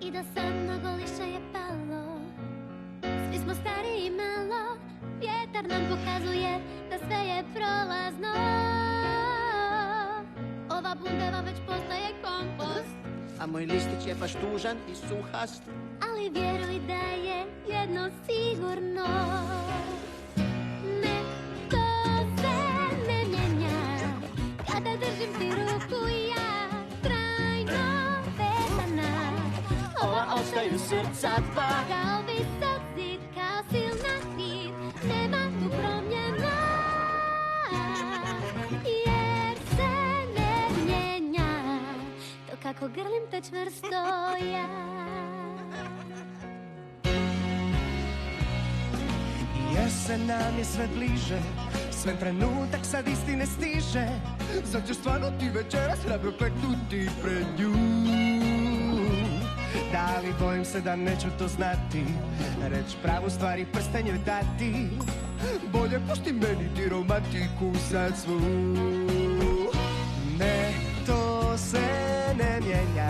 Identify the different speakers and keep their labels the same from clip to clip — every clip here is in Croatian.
Speaker 1: I da sad mnogo liša je palo, svi smo stariji malo, vjetar nam pokazuje da sve je prolazno. Ova bundeva već postaje kompost,
Speaker 2: a moj listić je baš tužan i suhast.
Speaker 1: ali vjeruj da je jedno sigurno. Ne, to se ne mijenja, kada držim ti ruku ja, trajno vezana.
Speaker 2: Ova ostaju srca dva,
Speaker 1: Kao visok zid, kao silna nit, nema tu promjena, jer se ne mijenja to kako grlim te čvrsto ja.
Speaker 3: Jesen nam je sve bliže, sve trenutak sad istine stiže. Zar ćeš stvarno ti večeras hrabro kleknuti pred nju? Da li bojim se da neću to znati, reć pravu stvar i prsten joj dati. Bolje pušti meni ti romantiku sad svu. Ne, to se ne mijenja,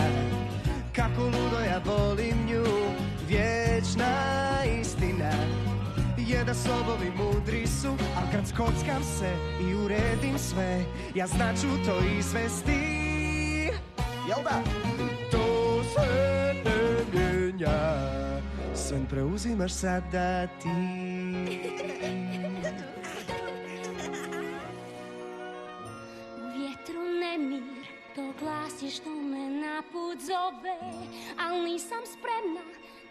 Speaker 3: kako ludo ja volim nju. Vječna istina je da sobovi mudri su, al kad skockam se i uredim sve, ja znaću to izvesti. Jel da? To se ne mijenja, sen preuzimaš sada ti.
Speaker 1: U vjetru nemir, to glas je što me na put zove, al nisam spremna,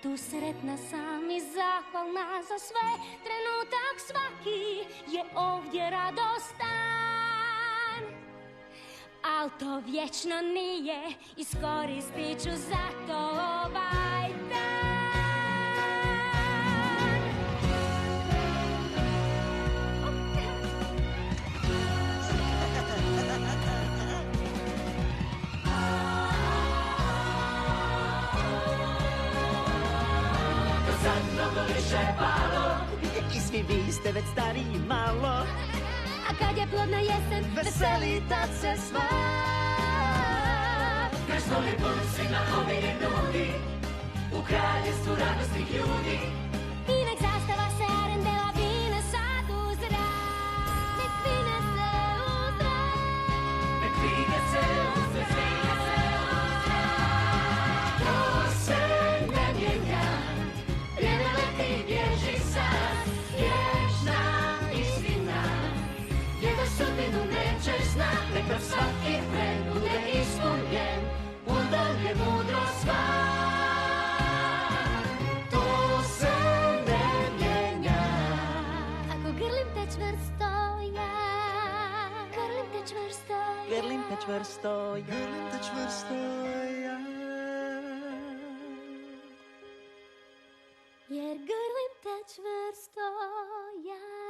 Speaker 1: tu sretna sam i zahvalna za sve. Trenutak svaki je ovdje radostan, al to vječno nije, iskoristit ću zato ovaj dan.
Speaker 2: Sad mnogo više palo, i svi vi ste već stariji malo.
Speaker 1: A kad je plodna jesen, veseli tad se sva.
Speaker 2: Naš novi pulsi na omiri nudi, u kraljestvu radosnih ljudi.
Speaker 1: I nek zastava se arendela vine sad u zrak. Nek vine se u zrak.
Speaker 2: Nek vine se uzre, vine se uzre. To se ne mijenja, vrijeme leti bježi sad. Vječna istina je da sudbinu nećeš znat. Nek nam svaki tren bude ispunjen, udom je mudro sva. To se ne mijenja.
Speaker 1: Ako grlim te čvrsto ja, grlim te čvrsto ja,
Speaker 2: Grlim te čvrsto ja.
Speaker 3: Grlim te čvrsto ja.
Speaker 1: jer grlim te čvrsto ja.